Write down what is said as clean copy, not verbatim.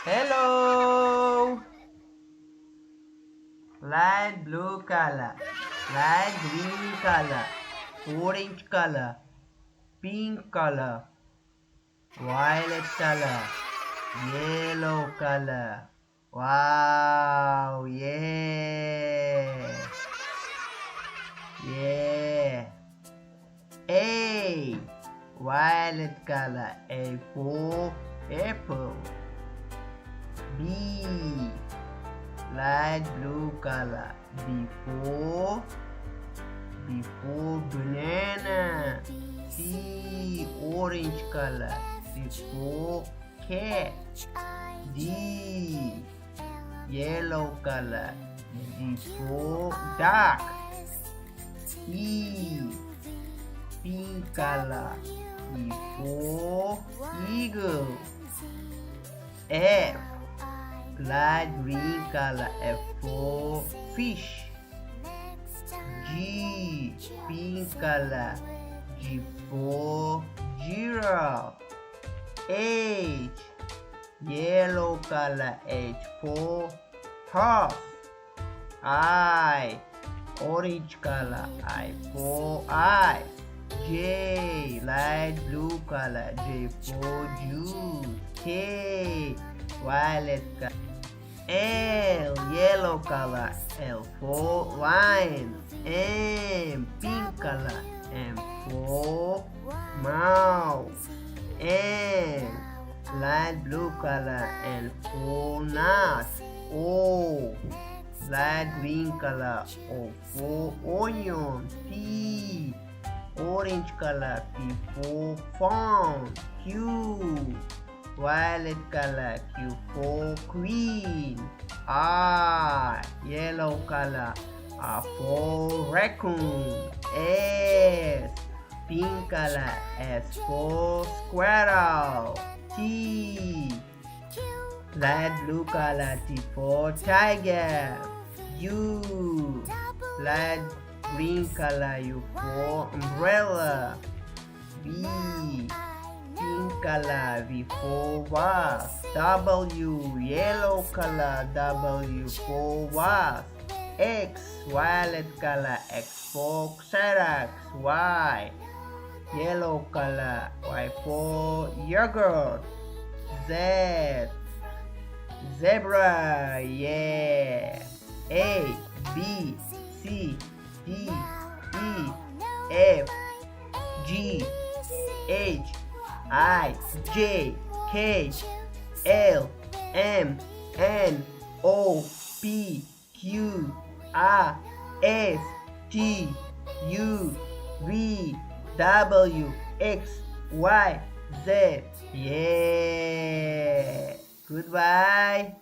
Hello. Light blue color, light green color, orange color, pink color, violet color, yellow color. Wow, yeah. Yeah. A violet color, A for apple. B light blue color, before banana. C orange color, before cat. D yellow color, before duck. E pink color, before eagle. F light green color, F for fish. G pink color, G for giraffe. H yellow color, H for horse. I orange color, I for eye. J light blue color, J for juice. K violet color. L yellow color, L for lion. M pink color, M for mouse. N light blue color, N for nut. O light green color, O for onion. P orange color, P for fawn. Q violet color, Q for queen. R yellow color, R for raccoon. S pink color, S for squirrel. T light blue color, T for tiger. U light green color, U for umbrella. V pink color, V for vase. W yellow color, W for vase. X violet color, X for Xerox. Y yellow color, Y for yogurt. Z zebra, yeah. A B C D E F G H I J K L M N O P Q R S T U V W X Y Z. Yeah. Goodbye.